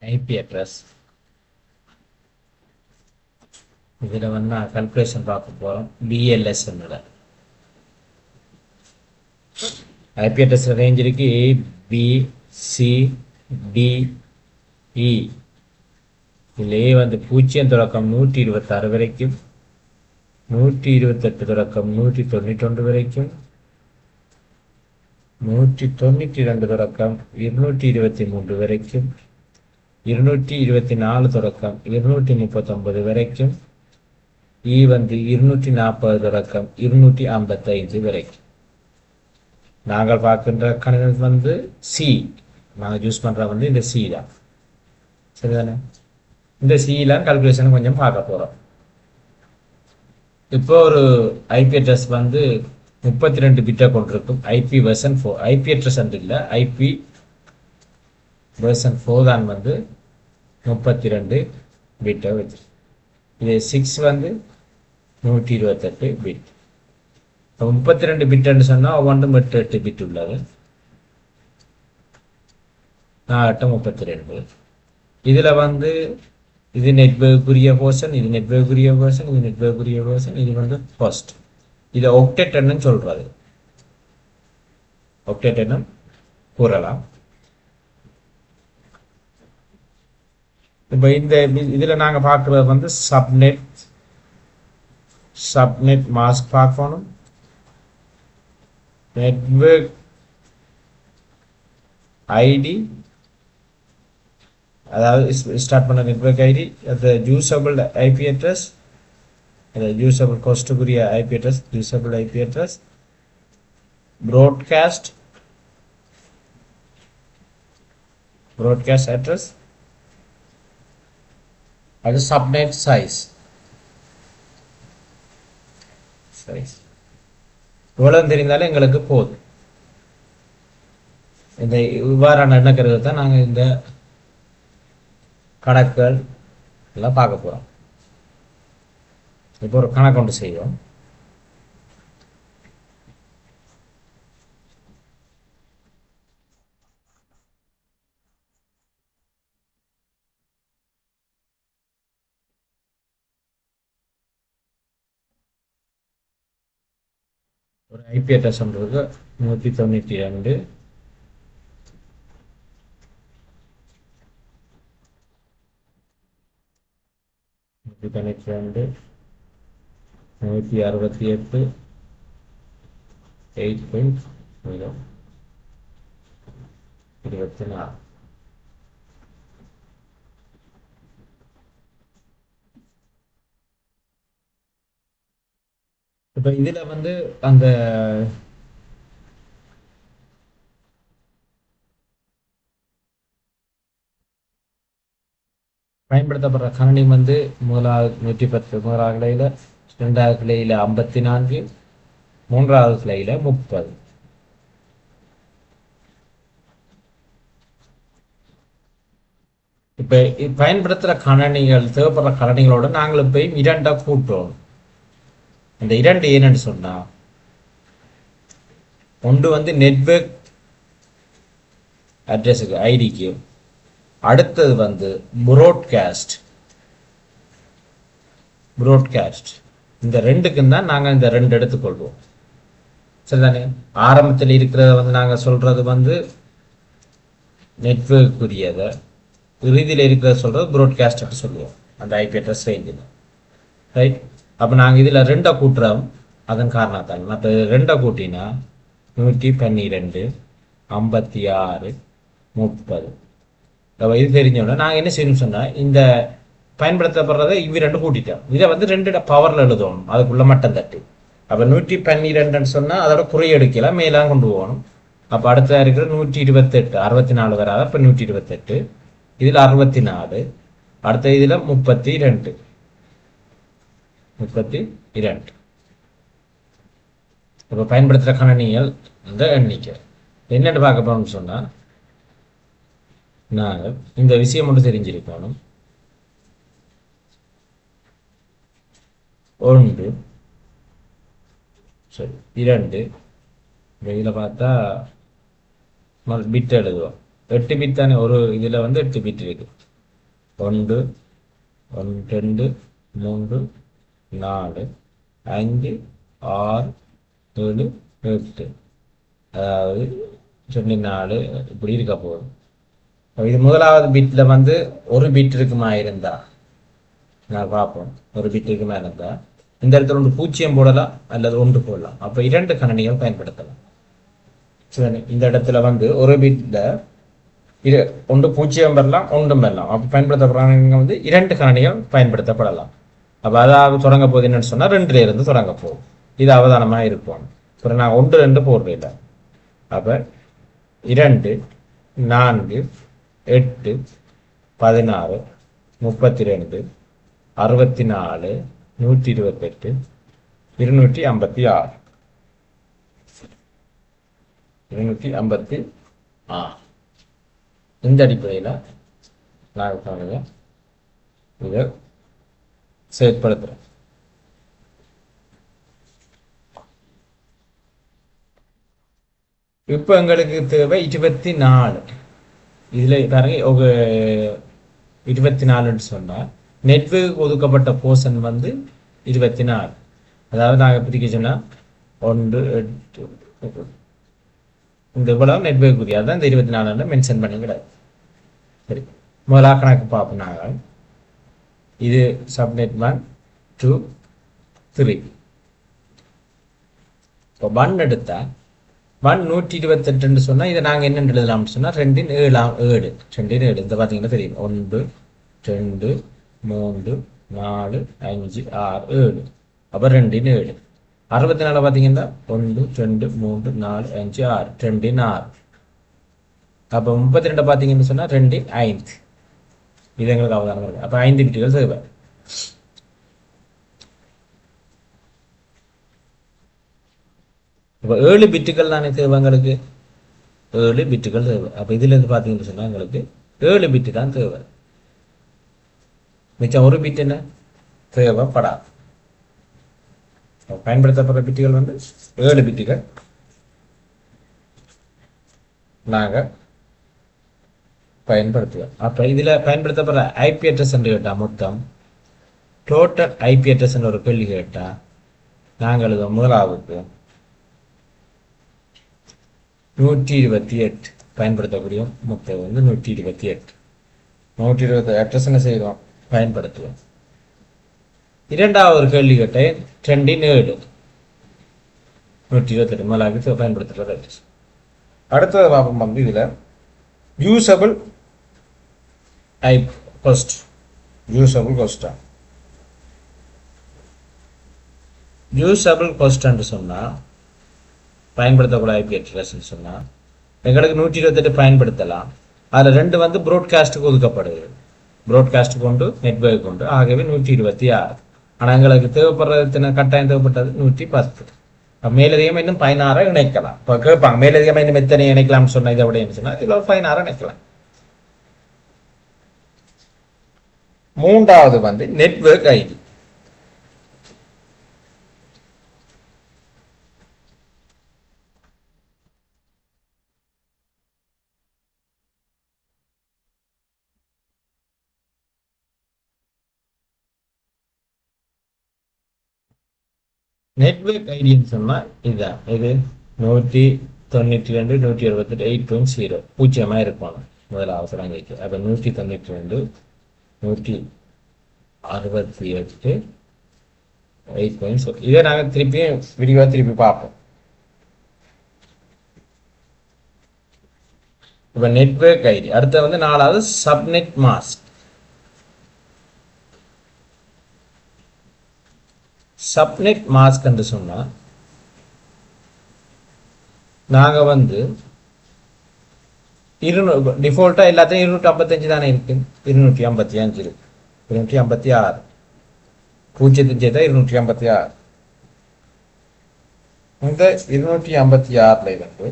IP address. இதில் வந்து நான் கல்குலேஷன் பார்க்க போகிறோம். பிஎல்எஸ் ஐபி அட்ரஸ் ரேஞ்ச் இருக்கு ஏ பி சி டி இ. இதில் ஏ வந்து 0 தொடக்கம் 126 வரைக்கும், 128 தொடக்கம் 191 வரைக்கும், 192 தொடக்கம் 223 வரைக்கும், 224 தொடக்கம் 239 வரைக்கும், இ வந்து 240 தொடக்கம் 255 வரைக்கும். நாங்கள் பார்க்கின்ற கணிதம் வந்து சி, நாங்கள் யூஸ் பண்ற வந்து இந்த சி தான். சரிதானே? இந்த சியில கால்குலேஷன் கொஞ்சம் பார்க்க போறோம். இப்போ ஒரு ஐபி அட்ரஸ் வந்து 32 பிட்டை கொண்டிருக்கும். ஐபி வெர்ஷன் 4, ஐபி அட்ரஸ் இல்லை, ஐபி வெர்ஷன் 4 தான் வந்து 32 பிட்டை வச்சு. இது 6 வந்து 128 பிட். 32 பிட்னு சொன்னா ஒவ்வொன்றும் 8 பிட் உள்ளது. 32. இதுல வந்து இது நெட்வொர்க்குரிய போர்ஷன், இது நெட்வொர்க்குரிய போர்ஷன், இது நெட்வொர்க்குரிய போர்ஷன், இது வந்து ஃபர்ஸ்ட். இதை ஒக்டெட்னு சொல்றது. ஒக்டெட்னு கூறலாம். இப்போ இந்த இதுல நாங்க பார்க்கறது வந்து சப்நெட் மாஸ்க் பார்க்கணும். நெட்வொர்க் ஐடி, அதாவது ஸ்டார்ட் பண்ண நெட்வொர்க் ஐடி, அது யூசபிள் ஐபி அட்ரஸ், அது யூசபிள் கோஸ்ட்டுக்குரிய IP address, usable IP address, broadcast address, அது சப்நெட் சைஸ். இவ்வளவு தெரிந்தாலும் எங்களுக்கு போதும். இந்த இவ்வாறான எண்ணக்கருவை தான் நாங்கள் இந்த கணக்குகள் எல்லாம் பார்க்க போறோம். இப்போ ஒரு கணக்கு ஒன்று செய்வோம். ஒரு ஐபி அட்ரஸ் இருக்கு 192 192 168 8.0 24. இப்ப இதுல வந்து அந்த பயன்படுத்தப்படுற கணினி வந்து முதலாவது 110, முதலாவது கிளையில, இரண்டாவது கிளையில 54, மூன்றாவது கிளையில 30. இப்ப பயன்படுத்துற கணினிகள், தேவைப்படுற கணினிகளோட நாங்கள் போய் 2 கூட்டுறோம். அந்த 2 ஏன்னு சொன்னா, ஒன்று வந்து நெட்வொர்க் அட்ரஸுக்கு ஐடிக்கு, அடுத்தது வந்து ப்ராட்காஸ்ட். இந்த ரெண்டுக்கும் தான் நாங்கள் இந்த 2 எடுத்துக்கொள்வோம். சரிதானே? ஆரம்பத்தில் இருக்கிறத வந்து நாங்கள் சொல்றது வந்து நெட்வொர்க் உரியதை, இறுதியில் இருக்கிறத சொல்றது ப்ராட்காஸ்ட் சொல்லுவோம், அந்த ஐபி அட்ரஸ் ரேஞ்சில். ரைட்? அப்போ நாங்கள் இதில் 2 கூட்டுறோம். அதன் காரணத்தால் மற்ற 2 கூட்டினா 112, 56, 30. இது தெரிஞ்சோன்னா நாங்கள் என்ன செய்யணும்னு சொன்னால், இந்த பயன்படுத்தப்படுறதை 2 கூட்டிட்டோம். இதை வந்து 2 பவரில் எழுதணும், அதுக்குள்ள மட்டம் தட்டி. அப்போ 112 சொன்னால் அதோட குறை எடுக்கலாம், மேலாம் கொண்டு போகணும். அப்போ அடுத்ததாக இருக்கிற 128, 64 வராது. அப்போ 128, இதில் 64, அடுத்த இதில் 32. இப்போ பயன்படுத்துகிற கணினிகள் இந்த எண்ணிக்கை என்னென்னு பார்க்க போகணும்னு சொன்னால், நாங்கள் இந்த விஷயம் மட்டும் தெரிஞ்சிருக்கணும். 1, சரி 2, இதில் பார்த்தா பிட் எழுதுவோம். 8 பிட் தானே, ஒரு இதில் வந்து 8 பிட் இருக்கு. 1 2 3 4 5 6 7 8, அதாவது 24 இப்படி இருக்க போகுது. இது முதலாவது பிட்ல வந்து ஒரு பிட் இருக்குமா இருந்தா நான் பார்ப்போம். ஒரு பிட் இருக்குமா இருந்தா இந்த இடத்துல ஒன்று 0 போடலாம் அல்லது 1 போடலாம். அப்ப 2 கணினிகள் பயன்படுத்தலாம். சரி, இந்த இடத்துல வந்து ஒரு பிட்ல ஒன்று 0 வரலாம் 1 வரலாம். அப்ப பயன்படுத்தப்படுறாங்க வந்து 2 கணினிகள் பயன்படுத்தப்படலாம். அப்ப அதாவது தொடங்க போகுது என்னன்னு சொன்னா 2ல இருந்து தொடங்க போகும். இது அவதானமா இருக்கும். அப்புறம் நான் 1 2 போடுறேன். அப்ப 2 4 8 16 32 64 128 256 256 இந்த அடிப்படையில் நான் இதை செயற்படுத்துறேன். இப்போ எங்களுக்கு தேவை 24. இதுல பாருங்க 24ன்னு சொன்னா நெட்வொர்க் ஒதுக்கப்பட்ட போர்ஷன் வந்து 24. அதாவது நாங்கள் பிரிக்க சொன்னா 1 8 இந்த இவ்வளவு நெட்வொர்க் உரிய தான் இந்த 24 மென்ஷன் பண்ணி கிடையாது. சரி, முதலா கணக்கு பார்ப்போம். நாங்கள் இது சப்நெட் 1 2 3. இப்போ 1 எடுத்தா 1 128 சொன்னா இதை நாங்கள் என்ன எழுதலாம்னு சொன்னா 2 7 2 7 இந்த பார்த்தீங்கன்னா தெரியும் 1 2 3 4 5 6 7. அப்போ 2 7 64 பார்த்தீங்கன்னா 1 2 3 4 5 6 2 6. அப்போ 32 பார்த்தீங்கன்னு சொன்னா 2 5. இது எங்களுக்கு அவதானம் இருக்கு. அப்போ 5 பிட்டுகள் தேவை. இப்போ 7 பிட்டுகள் தானே தேவை எங்களுக்கு. 7 பிட்டுகள் தேவை. அப்போ இதுல இருந்து பார்த்தீங்கன்னு சொன்னா எங்களுக்கு 7 பிட்டு தான் தேவை. மிச்சம் ஒரு பிட் என்ன தேவைப்படாது. பயன்படுத்தப்படுற பிட்டுகள் வந்து 7 பிட்டுகள் நாங்கள் பயன்படுத்துவோம். அப்போ இதில் பயன்படுத்தப்படுற ஐபி அட்ரஸ் என்று கேட்டால் மொத்தம் டோட்டல் ஐபி அட்ரஸ் என்ற ஒரு கேள்வி கேட்டால் நாங்கள் இது முதலாவுக்கு 128 பயன்படுத்தக்கூடிய மொத்தம் வந்து 128. 120 அட்ரஸ் என்ன செய்வோம் பயன்படுத்துவோம். இரண்டாவது ஒரு கேள்வி கேட்டேன் 2 7 128 முதலாக பயன்படுத்துகிற அட்ரஸ். அடுத்தது பார்ப்போம் வந்து இதில் யூசபிள் ஹோஸ்ட். யூசபிள் ஹோஸ்டா யூசபிள் ஹோஸ்ட் என்று சொன்னால் பயன்படுத்தக்கூடிய ஐபி அட்ரஸ் சொன்னால் எங்களுக்கு 128 பயன்படுத்தலாம். அதில் 2 வந்து ப்ராட்காஸ்ட்டுக்கு ஒதுக்கப்படுது. ப்ராட்காஸ்ட் கொண்டு நெட்வொர்க் கொண்டு ஆகவே 126. ஆனால் எங்களுக்கு தேவைப்படுறது கட்டாயம் தேவைப்பட்டது 110. மேலதிகமாக இன்னும் 16 இணைக்கலாம். இப்போ கேட்பாங்க மேலதிகமாக இன்னும் எத்தனை இணைக்கலாம்னு சொன்ன இதை விட என்ன சொன்னா இதில் 16 இணைக்கலாம். மூன்றாவது வந்து நெட்வொர்க் ஐடி. நெட்வொர்க் ஐடின்னு சொன்னால் இதுதான். இது 192 168 8.0 பூஜ்ஜியமாக இருக்கணும் முதல்ல அவசரம் கேட்கு. அப்போ 192 168 8.0. இதை நாங்கள் திருப்பியும் விரிவாக திருப்பி பார்ப்போம். இப்போ நெட்வொர்க் ஐடி. அடுத்த வந்து 4வது சப்நெட் மாஸ்க். சப்நெட் மாஸ்க் என்று சொன்னால் நாங்கள் வந்து டிஃபால்ட்டா எல்லாத்தையும் 255 தானே இருக்கு. 255 இருக்கு. 256 0 சேர்த்தா 256. இந்த 256ல இருந்து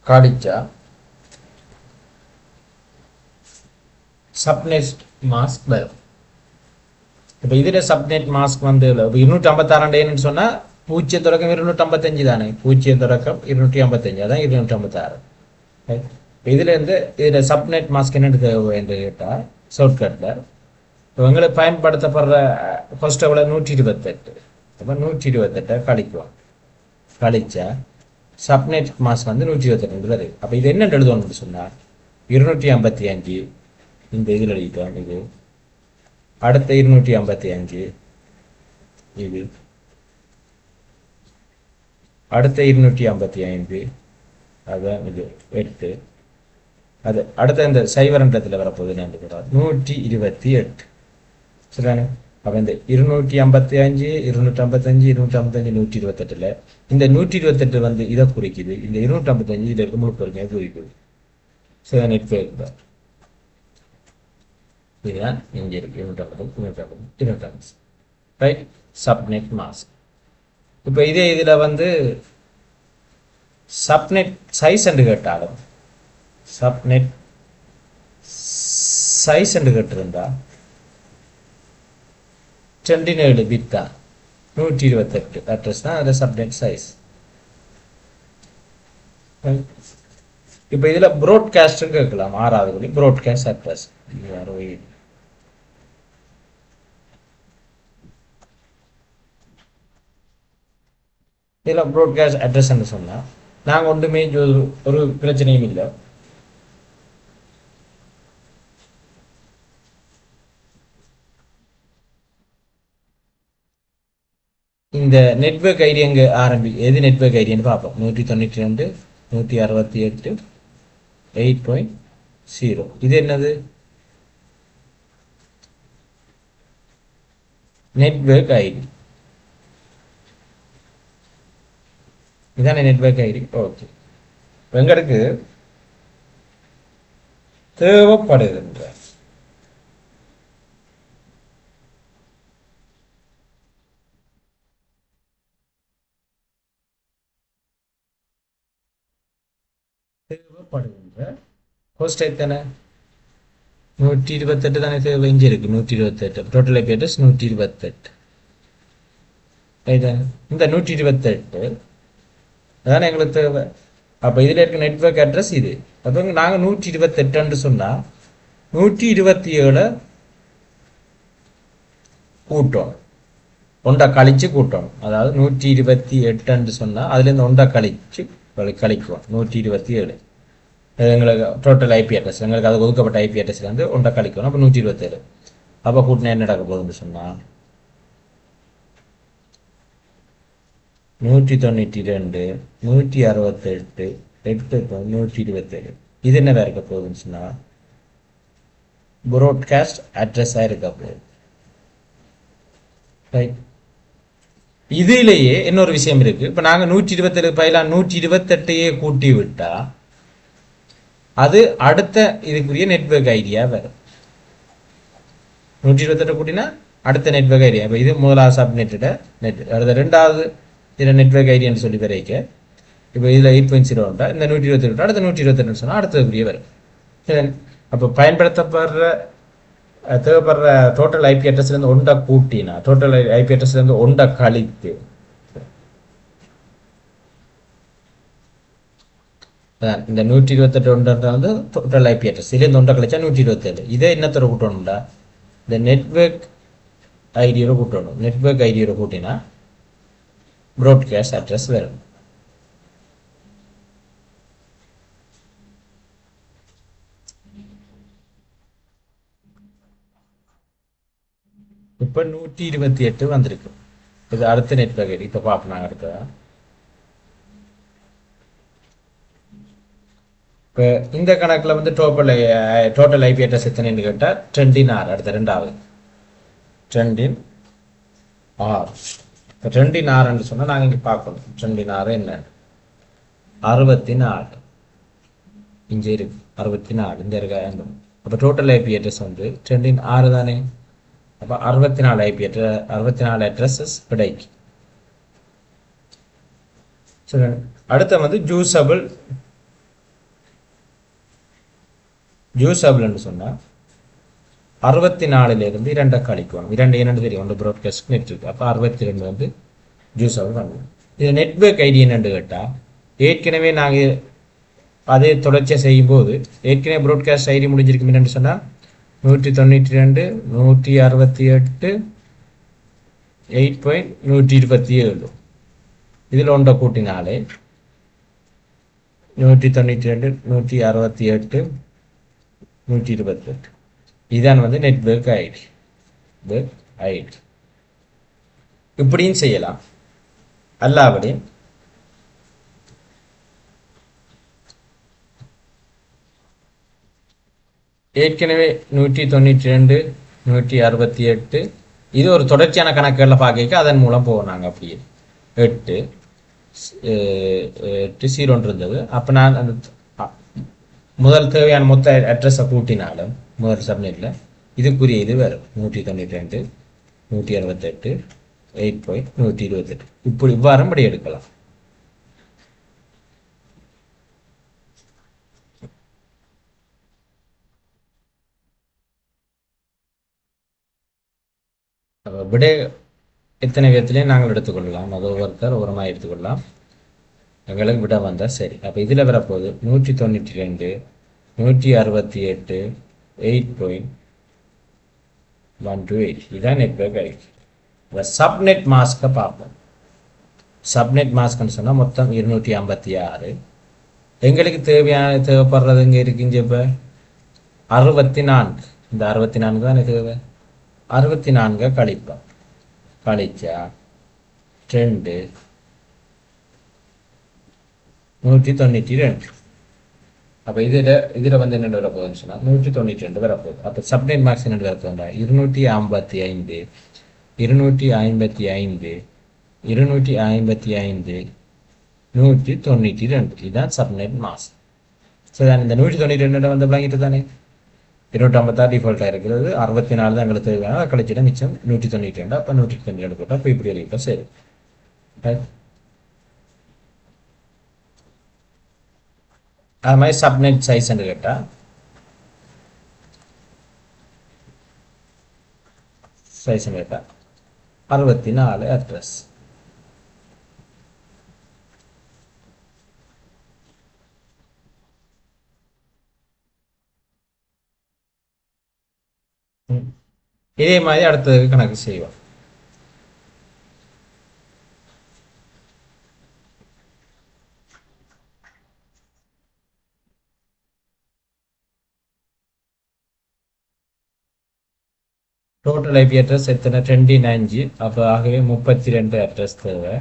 கழிச்சா சப்நெட் மாஸ்க் வரும். இப்போ இதில் சப்நெட் மாஸ்க் வந்து 256 சொன்னா 0 தொடக்கம் 255 தானே. 0 தொடக்கம் 255 அதான் 256. இதுலேருந்து இதில் சப்நெட் மாஸ்க் என்னென்னு தேவை என்று கேட்டால் ஷார்ட்கட்டில் இப்போ எங்களுக்கு பயன்படுத்தப்படுற ஃபர்ஸ்ட் எவ்வளோ 128. அப்போ 128 கழிக்குவோம். கழிச்சா சப்நெட் மாஸ்க் வந்து 128 வருது. அப்போ இது என்ன எழுதணும்னு சொன்னால் 255 இந்த இதில் எழுதிட்டோம். இது அடுத்த 255 இது அடுத்த 255 அதுதான் இது 8 அது அடுத்த இந்த சைவரண்டத்தில் வரப்போகுது நன்றி 128 சரிதானே. அப்போ இந்த 255 255 255 128 இந்த 128 வந்து இதை குறிக்குது. இந்த 255 இதில் இருக்க முழு பொறுமையாக குறிக்குது. சரி நெட்வொர்க் இதுதான் இங்கே இருக்கு 250 250 ரைட் சப்நெட் மாஸ்க். இப்போ இதே இதில் வந்து சப்நெட் சைஸ் என்று கேட்டாலும் சப்நெட் சைஸ் என்று கேட்டிருந்தா 27 பிட் தான் 128 அட்ரஸ் தான் அதில் சப்நெட் சைஸ். இப்போ இதில் ப்ராட்காஸ்ட் கேட்கலாம் 6வது படி ப்ராட்காஸ்ட் அட்ரஸ் இதில் ப்ராட்காஸ்ட் அட்ரஸ்ன்னு சொன்னால் நாங்கள் ஒன்றுமே ஒரு பிரச்சனையும் இல்லை. இந்த நெட்வொர்க் ஐடி எங்கே எது நெட்வொர்க் ஐடின்னு பார்ப்போம். 192 168 8.0 இது என்னது நெட்வொர்க் ஐடி. இதானே நெட்வொர்க் ஐடி. ஓகே எங்களுக்கு தேவைப்படுகின்ற ஹோஸ்ட் எத்தனை 128 தானே தேவை. இங்கே இருக்கு 128 டோட்டல் ஐபி அட்ரஸ் 128 இந்த 128 அதானே எங்களுக்கு தேவை. அப்போ இதில் இருக்க நெட்வொர்க் அட்ரஸ் இது. அப்போ நாங்கள் 128 சொன்னால் 127 கூட்டணும் ஒன்றை கழிச்சு கூட்டணும். அதாவது 128 சொன்னால் அதுலேருந்து ஒன்றை கழிக்குவோம் 127 எங்களுக்கு டோட்டல் ஐபி அட்ரஸ் எங்களுக்கு அது ஒதுக்கப்பட்ட ஐபி அட்ரஸ்ல வந்து ஒன்றை கழிக்கணும். அப்போ 127 அப்போ கூட்டினா என்ன நடக்க போகுதுன்னு சொன்னால் 192 168 8.127 இது என்ன இருக்க போகுதுன்னு சொன்னால் ப்ராட்காஸ்ட் அட்ரஸாக இருக்க போகுது. ரைட். இதிலேயே இன்னொரு விஷயம் இருக்கு. இப்போ நாங்கள் 127 பயிலாக 128 கூட்டி விட்டா அது அடுத்த இதுக்குரிய நெட்வொர்க் ஐடியா வரும். 128 கூட்டினா அடுத்த நெட்வொர்க் ஐடியா. இப்போ இது முதலாவது சப்நெட்டோட நெட் அடுத்த ரெண்டாவது இதில் நெட்வொர்க் ஐடியான்னு சொல்லி வரைக்க இப்போ இதில் 8.0 உண்டா இந்த 128 அடுத்த 128 சொன்னால் அடுத்ததுக்குரிய வரும். அப்போ பயன்படுத்தப்படுற தேவைப்படுற டோட்டல் ஐபி அட்ரஸ்லேருந்து ஒன்றை கூட்டினா டோட்டல் ஐபி அட்ரஸ்லேருந்து ஒன்றை கழித்து இந்த 128 ஒன்றது வந்து டோட்டல் ஐபி அட்ரஸ் இதுலேருந்து ஒன்றை கழிச்சா 127 இதே என்னத்தோட கூட்டணும்டா இந்த நெட்வொர்க் ஐடியோட கூட்டணும். நெட்வொர்க் ஐடியோட கூட்டினா ப்ராட்காஸ்ட் அட்ரஸ் வரும். இப்போ 128 வந்திருக்கு. இது அடுத்த நெட்வொர்க் ஐடி. இப்போ பார்ப்போம் நாங்கள் அடுத்த இப்போ இந்த கணக்கில் வந்து டோட்டல் ஐபி அட்ரஸ் எத்தனைன்னு கேட்டால் 10 அடுத்த ரெண்டாவது 10 இப்போ 10 சொன்னால் நாங்கள் இங்கே பார்க்கணும் 10 என்ன 64 இங்கே இருக்கு 64 இந்த இருக்க வேண்டும். அப்போ டோட்டல் ஐபி அட்ரஸ் வந்து 10 தானே. அப்போ 64 ஐபி அட்ரஸ் 64 அட்ரஸஸ் கிடைக்கும். சரி அடுத்த வந்து ஜூசபிள்னு சொன்னால் 64 2 கழிக்குவோம். 2 என்னென்னு தெரியும் ஒன்று ப்ராட்காஸ்ட் நெட் இருக்கு. அப்போ 62 வந்து ஜூசபிள் பண்ணுவோம். இது நெட்வொர்க் ஐடி என்னென்னு கேட்டால் ஏற்கனவே நாங்கள் அதே தொடர்ச்சியாக செய்யும்போது ஏற்கனவே ப்ராட்காஸ்ட் ஐடி முடிஞ்சிருக்கு என்னென்னு சொன்னால் 192 168 8.127 இதில் ஒன்றை கூட்டினாலே 192 168 128 இதான் வந்து நெட்வொர்க் ஐடி. இப்படியும் செய்யலாம். அல்லாபடி ஏற்கனவே 192 168 இது ஒரு தொடர்ச்சியான கணக்குகளில் பார்க்க அதன் மூலம் போனாங்க. அப்படியே 8 0 இருந்தது. அப்போ நான் அந்த முதல் தேவையான மொத்த அட்ரஸை கூட்டினாலும் முதல் சப்நெட்டில் இதுக்குரிய இது வரும் 192 168 8.128 இப்படி இவ்வாறு படி எடுக்கலாம். விட எத்தனை விதத்திலையும் நாங்கள் எடுத்துக்கொள்ளலாம். அது ஒவ்வொருத்தர் ஒருமாக எடுத்துக்கொள்ளலாம். எங்களுக்கு விட வந்தால் சரி. அப்போ இதில் வரப்போகுது 192 168 8.128 இதான் நெட்வொர்க் ஐடி. இப்போ சப்நெட் மாஸ்கை பார்ப்போம். சப்நெட் மாஸ்க்னு சொன்னால் மொத்தம் 256. எங்களுக்கு தேவைப்படுறது இங்கே இருக்குங்க. இப்போ 64 இந்த 64 தான் தேவை. 64 கழிப்போம். கழிச்சா 2 192. அப்போ இதில் வந்து என்னென்ன வரப்போகுதுன்னு சொன்னால் 192 வரப்போகுது. அப்போ சப்நெட் மார்க்ஸ் என்னென்று வரப்போகுதா 255 255 255 192 இதுதான் சப்நெட் மாஸ்க். சரி, இந்த 192 வந்து விளங்கிட்டு தானே 256 டிஃபால்ட்டாக இருக்கிறது. 64 தான் எங்களுக்கு தேவையான கழிச்சிட மிச்சம் 192. அப்போ 192 போட்டால் இப்போ இப்படி எழுதிட்டோம். சரி, அது மாதிரி சப்நெட் சைஸ்ன்னு கேட்டால் சைஸ்ன்னு கேட்டால் 64 அட்ரஸ். இதே மாதிரி அடுத்ததுக்கு கணக்கு செய்வோம். டோட்டல் ஐபி அட்ரஸ் எத்தனை 295. அப்போ ஆகவே 32 அட்ரஸ் தேவை.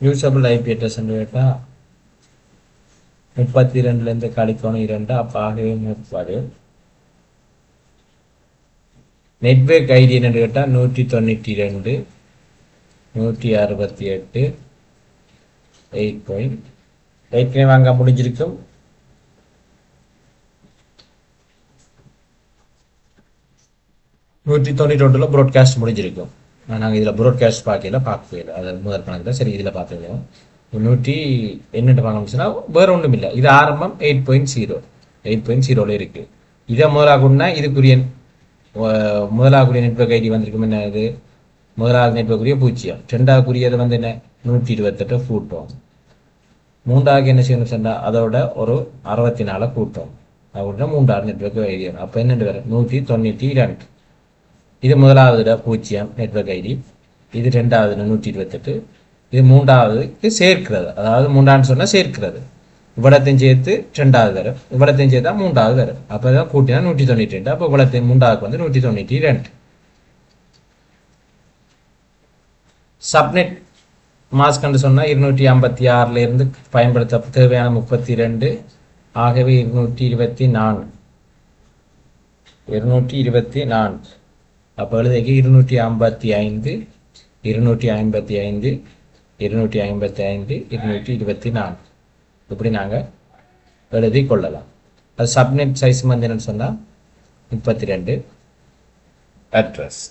யூசபிள் ஐபி அட்ரஸ் கேட்டால் 32லேருந்து கழிக்கணும் 2. அப்போ ஆகவே 30. நெட்வொர்க் ஐடி என்னன்னு கேட்டால் 192 168 8. ஏற்கனவே வாங்க முடிஞ்சிருக்கும். நூற்றி 192 ப்ராட்காஸ்ட் முடிஞ்சிருக்கும். நாங்கள் இதில் ப்ராட்காஸ்ட் பார்க்கல அது முதல் கணக்கு தான். சரி, இதில் பார்த்துக்கலாம். 100 என்னென்னு பார்க்கணும்னா வேறு ஒன்றும் இல்லை. இது ஆரம்பம் 8.0 இருக்குது. இதை முதலாகணும்னா இதுக்குரிய முதலாகுரிய நெட்வொர்க் ஐடி வந்திருக்கும். என்ன இது முதலாவது நெட்வொர்க்குரிய 0. ரெண்டாவதுக்குரியது வந்து என்ன 128 கூட்டம். மூன்றாவது என்ன செய்யணும் சொன்னால் அதோட ஒரு 64 கூட்டம். அப்படின்னா மூன்றாவது நெட்வொர்க் ஐடி. அப்போ என்னென்று வரும் 192. இது முதலாவது 0 நெட்வொர்க் ஐடி. இது ரெண்டாவது 128. இது மூன்றாவதுக்கு சேர்க்கிறது. அதாவது மூன்றாவது சொன்னால் சேர்க்கிறது. இவ்வளத்தையும் சேர்த்து ரெண்டாவது வரும். இவ்வளத்தையும் சேர்த்தா மூன்றாவது வரும். அப்போ தான் கூட்டினா 192. அப்போ இவ்வளத்தையும் மூன்றாவதுக்கு வந்து 192. சப்நெட் மாஸ்க்னு சொன்னால் 256லேருந்து பயன்படுத்த தேவையான 32. ஆகவே 224. அப்போ எழுதிக்கு 255 255 255 224 இப்படி நாங்கள் எழுதி கொள்ளலாம். அது சப்நெட் சைஸ் வந்து என்னன்னு சொன்னால் 32 அட்ரஸ்.